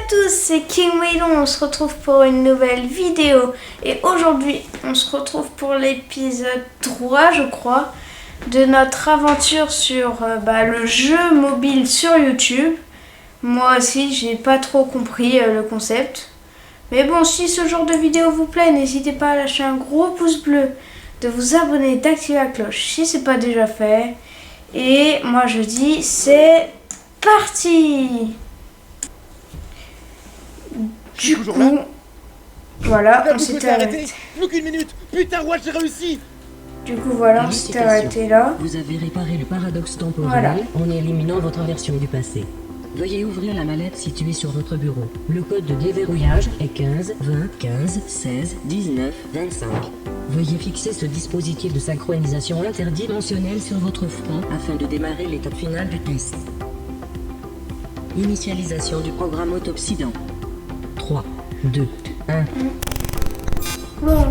tous, c'est King Waylon, on se retrouve pour une nouvelle vidéo et aujourd'hui on se retrouve pour l'épisode 3 je crois de notre aventure sur le jeu mobile sur YouTube. Moi aussi j'ai pas trop compris le concept, mais bon, si ce genre de vidéo vous plaît, n'hésitez pas à lâcher un gros pouce bleu, de vous abonner, d'activer la cloche si c'est pas déjà fait, et moi je dis c'est parti. Du coup, voilà, on s'était arrêté. Plus qu'une minute. Putain, ouais, j'ai réussi. Du coup, voilà, on s'était arrêté là. Vous avez réparé le paradoxe temporel Voilà. en éliminant votre version du passé. Veuillez ouvrir la mallette située sur votre bureau. Le code de déverrouillage est 15 20 15 16 19 25. Veuillez fixer ce dispositif de synchronisation interdimensionnelle sur votre front afin de démarrer l'étape finale du test. Initialisation du programme Autopsie dans 3, 2, 1. Bon.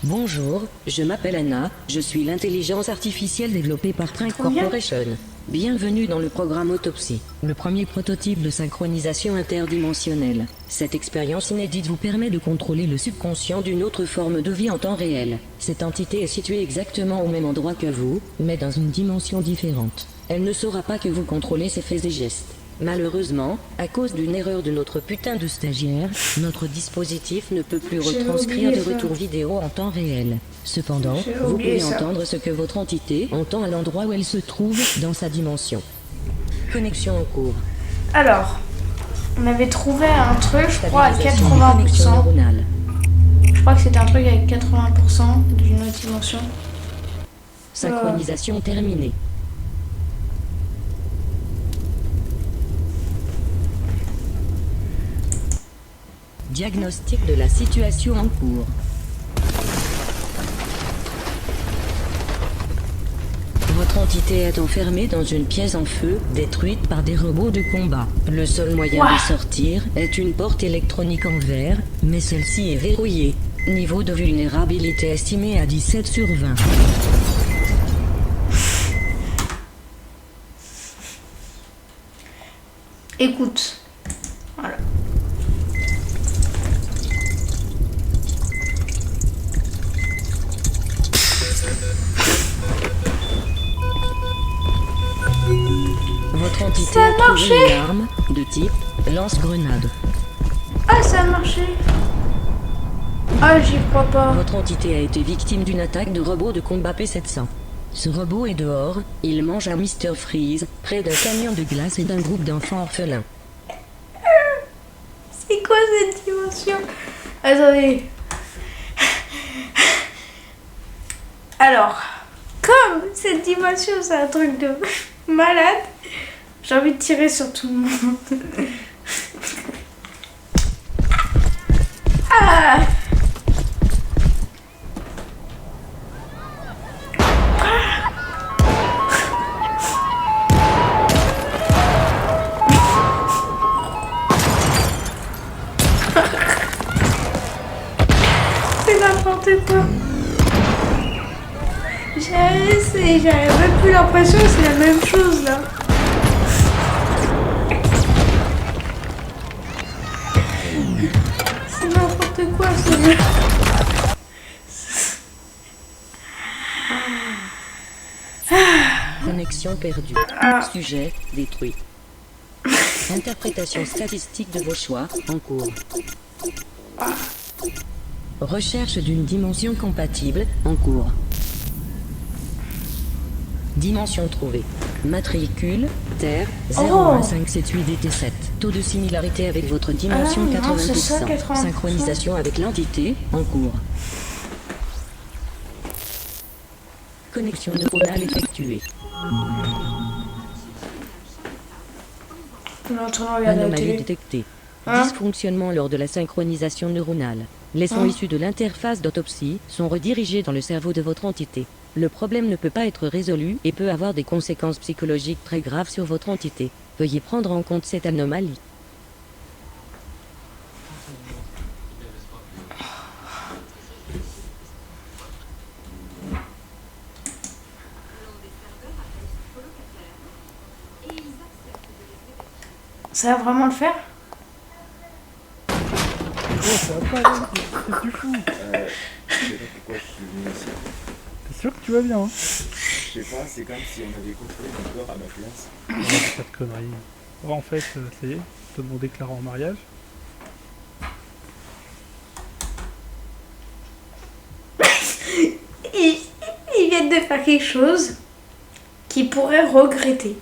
Bonjour, je m'appelle Anna, je suis l'intelligence artificielle développée par Trink Corporation. Bienvenue dans le programme Autopsie, le premier prototype de synchronisation interdimensionnelle. Cette expérience inédite vous permet de contrôler le subconscient d'une autre forme de vie en temps réel. Cette entité est située exactement au même endroit que vous, mais dans une dimension différente. Elle ne saura pas que vous contrôlez ses faits et gestes. Malheureusement, à cause d'une erreur de notre putain de stagiaire, notre dispositif ne peut plus retranscrire de retour vidéo en temps réel. Cependant, vous pouvez entendre ce que votre entité entend à l'endroit où elle se trouve dans sa dimension. Connexion en cours. Alors, on avait trouvé un truc, je crois, à Stabilisation des connexions 80%. neuronales. Je crois que c'était un truc avec 80% d'une autre dimension. Synchronisation terminée. Diagnostic de la situation en cours. Votre entité est enfermée dans une pièce en feu, détruite par des robots de combat. Le seul moyen de sortir est une porte électronique en verre, mais celle-ci est verrouillée. Niveau de vulnérabilité estimé à 17 sur 20. Écoute, voilà. Votre entité Ça a a trouvé marché. une arme de type lance-grenade. Ah, ça a marché. Ah, j'y crois pas. Votre entité a été victime d'une attaque de robot de combat P700. Ce robot est dehors, il mange un Mr Freeze, près d'un camion de glace et d'un groupe d'enfants orphelins. C'est quoi cette dimension? Attendez. Alors, comme cette dimension c'est un truc de malade, j'ai envie de tirer sur tout le monde. Ah! C'est n'importe quoi. J'avais même plus l'impression que c'est la même chose là. C'est n'importe quoi Connexion perdue. Sujet détruit. Interprétation statistique de vos choix en cours. Recherche d'une dimension compatible en cours. Dimension trouvée. Matricule, Terre, 0,578 DT7. Taux de similarité avec votre dimension Ah, non, c'est 80%. ça, 80%. Synchronisation avec l'entité en cours. Connexion neuronale effectuée. On est en train de regarder la Anomalie télé. détectée. Hein? Dysfonctionnement lors de la synchronisation neuronale. Les sons issus de l'interface d'autopsie sont redirigés dans le cerveau de votre entité. Le problème ne peut pas être résolu et peut avoir des conséquences psychologiques très graves sur votre entité. Veuillez prendre en compte cette anomalie. Ça va vraiment le faire? Oh, ça va pas aller, qu'est-ce que tu fous? Je sais pas pourquoi je suis venu ici. T'es sûr que tu vas bien, hein? Je sais pas, c'est comme si on avait contrôlé mon corps à ma place. Non, c'est pas de conneries. Oh, en fait, ça y est, te demandé Clara en mariage. Ils viennent de faire quelque chose qu'ils pourraient regretter.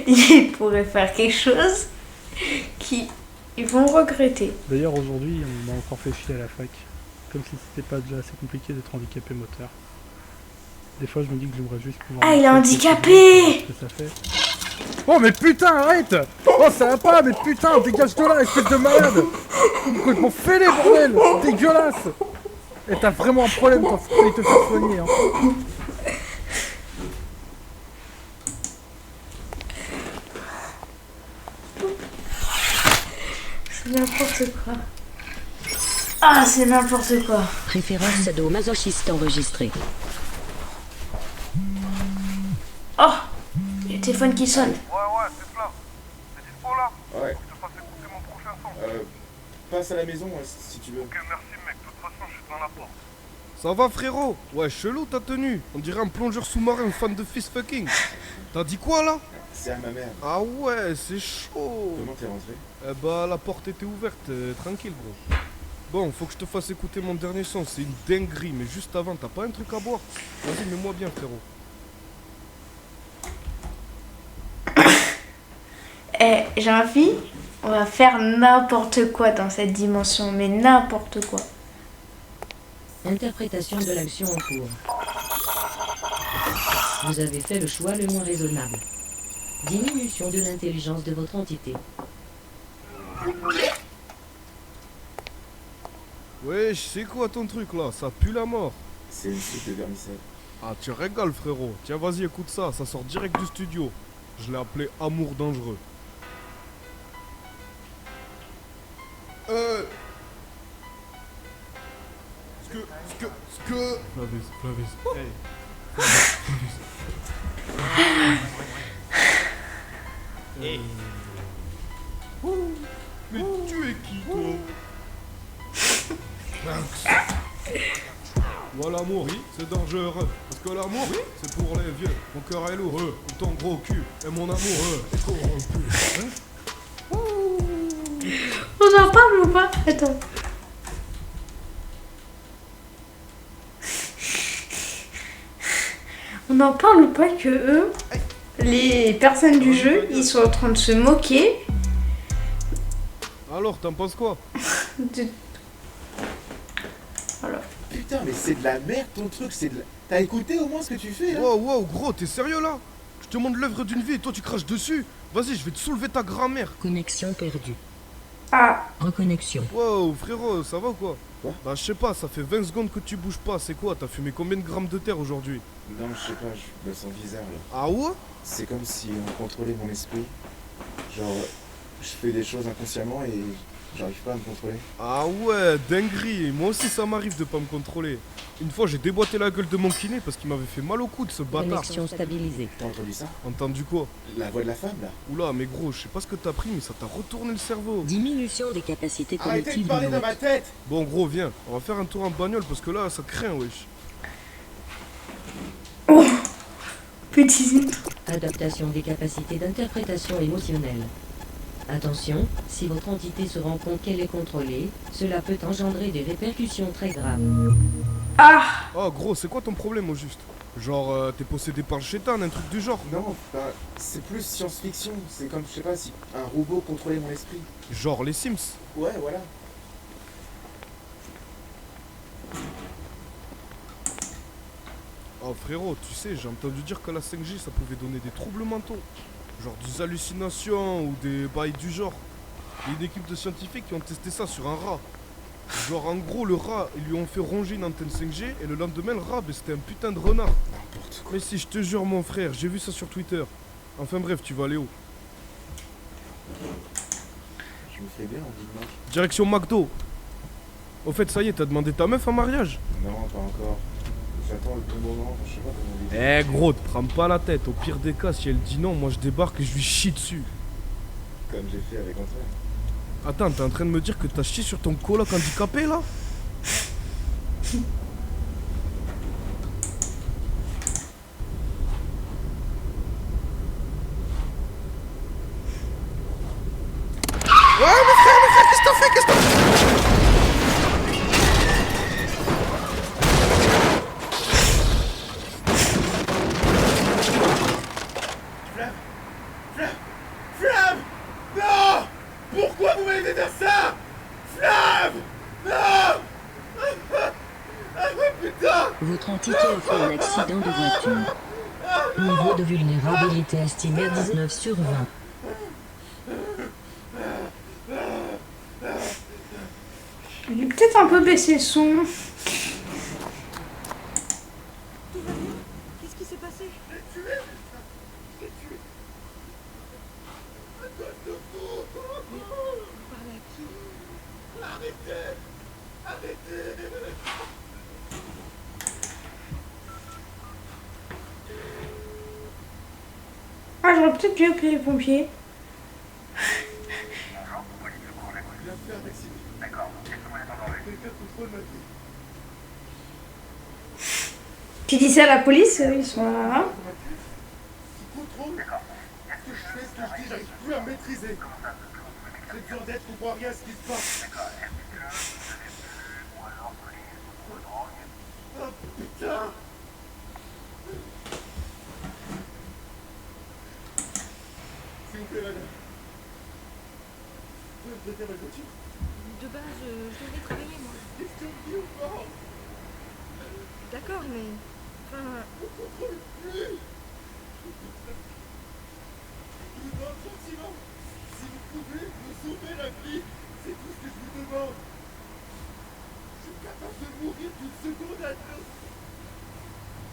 Ils pourraient faire quelque chose qu'ils vont regretter. D'ailleurs, aujourd'hui, on m'a encore fait chier à la fac. Comme si c'était pas déjà assez compliqué d'être handicapé moteur. Des fois, je me dis que j'aimerais juste pouvoir... Ah, il est marcher, handicapé! ce que ça fait. Oh, mais putain, arrête! Oh, ça va pas, mais putain, dégage de là, espèce de malade! Complètement fêlé, bordel! Dégueulasse! Et t'as vraiment un problème, toi, faut que t'ailles te faire soigner, hein. C'est n'importe quoi. Ah, c'est n'importe quoi. Référence sadomasochiste enregistrée. Oh! Il y a le téléphone qui sonne. Ouais, c'est cela. T'es dispo là? Ouais. Je te fasse écouter mon prochain son. Passe à la maison si tu veux. Ok, merci mec. De toute façon, je suis dans la porte. Ça va frérot? Ouais, chelou ta tenue. On dirait un plongeur sous-marin fan de fist fucking. T'as dit quoi là? C'est à ma mère. Ah ouais, c'est chaud. Comment t'es rentré? Eh bah la porte était ouverte, tranquille gros. Bon, faut que je te fasse écouter mon dernier son, c'est une dinguerie, mais juste avant, t'as pas un truc à boire? Vas-y, mets-moi bien frérot. Eh, j'ai envie, on va faire n'importe quoi dans cette dimension, mais n'importe quoi. Interprétation de l'action en cours. Vous avez fait le choix le moins raisonnable. Diminution de l'intelligence de votre entité. Wesh, c'est quoi ton truc là? Ça pue la mort. C'est une soupe de vermicelle. Ah, tu régales frérot. Tiens, vas-y, écoute ça, ça sort direct du studio. Je l'ai appelé Amour dangereux. Flavis. Hey. Mais tu es qui toi? Moi l'amour, oui, c'est dangereux. Parce que l'amour, oui, c'est pour les vieux. Mon cœur est lourd, ou ton gros cul. Et mon amour, est corrompu. Hein? On en parle ou pas? Attends. On en parle ou pas que eux, les personnes du jeu, ils sont en train de se moquer Alors, t'en penses quoi? de... Voilà. Putain, mais c'est de la merde ton truc, c'est de la... T'as écouté au moins ce que tu fais là? Wow, gros, t'es sérieux là? Je te montre l'œuvre d'une vie et toi tu craches dessus. Vas-y, je vais te soulever ta grand-mère. Connexion perdue. Ah, Reconnexion. Wow, frérot, ça va ou quoi? Quoi? Bah, je sais pas, ça fait 20 secondes que tu bouges pas. C'est quoi? T'as fumé combien de grammes de terre aujourd'hui? Non, je sais pas, je me sens bizarre là. Ah ouais? C'est comme si on contrôlait mon esprit. Genre, je fais des choses inconsciemment et j'arrive pas à me contrôler. Ah ouais, dinguerie. Moi aussi, ça m'arrive de pas me contrôler. Une fois, j'ai déboîté la gueule de mon kiné parce qu'il m'avait fait mal au coude, ce bâtard. Connexion stabilisée. T'as entendu ça? Entendu quoi? La voix de la femme là? Oula, mais gros, je sais pas ce que t'as pris, mais ça t'a retourné le cerveau. Diminution des capacités Arrêtez de cognitives parler de dans l'hôte. ma tête! Bon, gros, viens. On va faire un tour en bagnole parce que là, ça craint, wesh. petit. Adaptation des capacités d'interprétation émotionnelle. Attention, si votre entité se rend compte qu'elle est contrôlée, cela peut engendrer des répercussions très graves. Ah, Oh, gros, c'est quoi ton problème au juste? Genre, t'es possédé par le chétan, un truc du genre? Non, bah, c'est plus science-fiction. C'est comme, je sais pas, si un robot contrôlait mon esprit. Genre les Sims? Ouais, voilà. Oh frérot, tu sais, j'ai entendu dire que la 5G ça pouvait donner des troubles mentaux. Genre des hallucinations ou des bails du genre. Il y a une équipe de scientifiques qui ont testé ça sur un rat. Genre en gros le rat, ils lui ont fait ronger une antenne 5G et le lendemain le rat, ben, c'était un putain de renard. N'importe quoi. Mais si je te jure mon frère, j'ai vu ça sur Twitter. Enfin bref, tu vas aller où? Je me fais bien envie de marcher. Direction McDo. Au fait ça y est, t'as demandé ta meuf en mariage? Non, pas encore. j'attends le bon moment, enfin, je sais pas comment on dit. Eh gros, te prends pas la tête. Au pire des cas, si elle dit non, moi je débarque et je lui chie dessus. Comme j'ai fait avec Antoine. Attends, t'es en train de me dire que t'as chié sur ton coloc handicapé là? Flav! Non! Pourquoi vous m'avez fait faire ça? Flav! Non! Ah putain! Votre entité a fait un accident de voiture. Niveau de vulnérabilité estimé à 19 sur 20. Je vais peut-être un peu baisser le son. Qu'est-ce qui s'est passé? Parle à qui? Ah, j'aurais peut-être dû appeler les pompiers. Tu dis ça à la police, ils sont là. Hein. Contrôle. Ce que je fais, ce que je dis, j'arrive plus à me maîtriser. J'ai besoin d'aide, je comprends rien à ce qui se passe. Oh putain! S'il vous plaît, madame. Vous pouvez me prêter ma voiture? De base, je devais travailler, moi. Question de vie ou mort? D'accord, mais... Enfin... Je ne contrôle plus! Je vous demande gentiment, si vous pouvez me sauver la vie, c'est tout ce que je vous demande. Je suis capable de mourir d'une seconde à l'autre.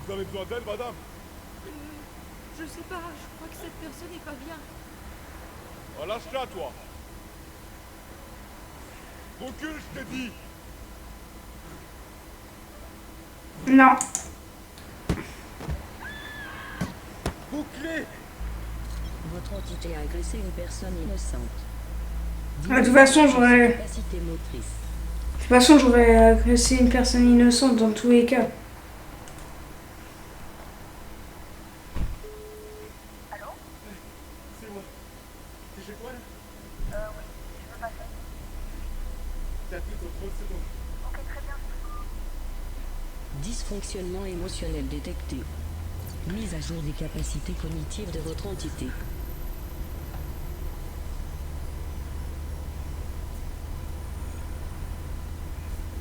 Vous avez besoin d'aide, madame? Je sais pas, je crois que cette personne est pas bien. Oh, lâche-la, toi. Recule, je t'ai dit. Non. Bouclé. Votre entité a agressé une personne innocente. De toute façon, j'aurais... Capacité motrice. De toute façon, j'aurais agressé une personne innocente dans tous les cas. C'est moi. T'es chez toi, là? Oui, je peux passer. T'as tout dans 30 secondes. Ok, très bien. Dysfonctionnement émotionnel détecté. Mise à jour des capacités cognitives de votre entité.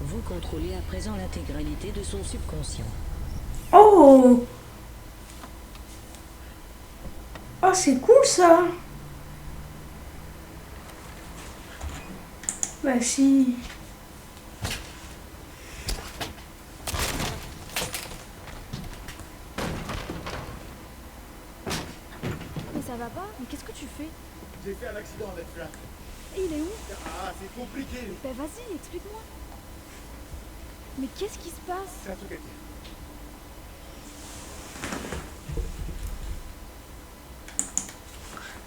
Vous contrôlez à présent l'intégralité de son subconscient. Oh! Oh, c'est cool ça! Bah si. Mais ça va pas? Mais qu'est-ce que tu fais? J'ai fait un accident avec Flav. Et il est où? Ah, c'est compliqué. Ben vas-y, explique-moi. Mais qu'est-ce qui se passe? C'est un truc à dire.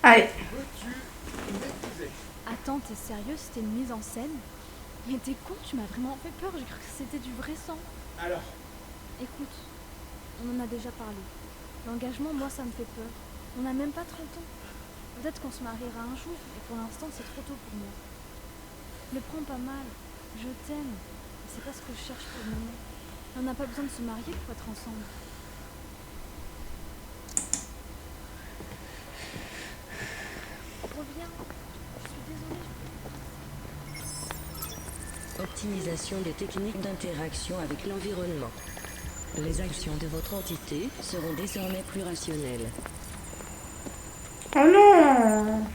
Allez. Veux-tu m'épouser? Attends, t'es sérieux? C'était une mise en scène? Mais t'es con, tu m'as vraiment fait peur, j'ai cru que c'était du vrai sang. Alors, Écoute, on en a déjà parlé. L'engagement, moi, ça me fait peur. On n'a même pas 30 ans. Peut-être qu'on se mariera un jour, et pour l'instant, c'est trop tôt pour moi. Ne prends pas mal, je t'aime. C'est pas ce que je cherche pour le moment. On n'a pas besoin de se marier pour être ensemble. Reviens, je suis désolée. Optimisation des techniques d'interaction avec l'environnement. Les actions de votre entité seront désormais plus rationnelles. Oh non!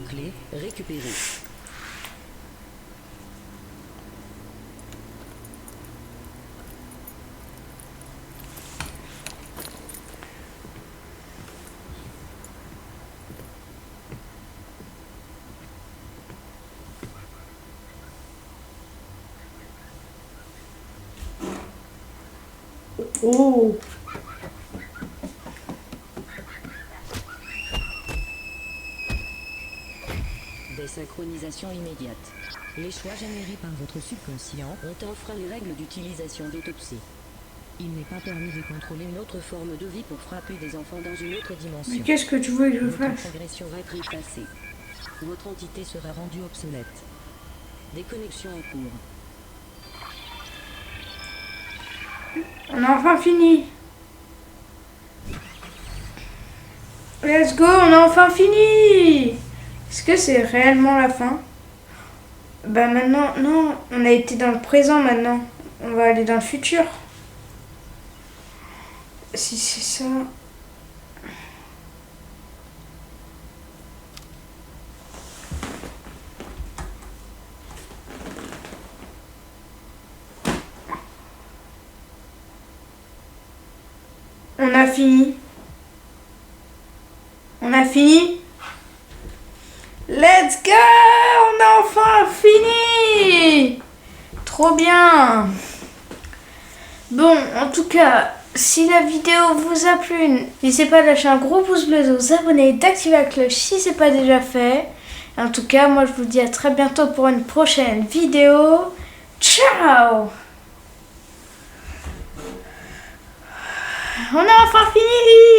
Clé récupérée. Oh. Désynchronisation immédiate. Les choix générés par votre subconscient ont enfreint les règles d'utilisation d'autopsie. Il n'est pas permis de contrôler une autre forme de vie pour frapper des enfants dans une autre dimension. Mais qu'est-ce que tu veux que je Votre fasse? progression va être effacée. Votre entité sera rendue obsolète. Déconnexion en cours. On a enfin fini. Let's go, on a enfin fini. Est-ce que c'est réellement la fin? Bah maintenant, non, on a été dans le présent maintenant. On va aller dans le futur. Si c'est ça... On a fini. On a fini. Let's go! On a enfin fini! Trop bien! Bon, en tout cas, si la vidéo vous a plu, n'hésitez pas à lâcher un gros pouce bleu, de vous abonner et d'activer la cloche si ce n'est pas déjà fait. En tout cas, moi je vous dis à très bientôt pour une prochaine vidéo. Ciao! On a enfin fini!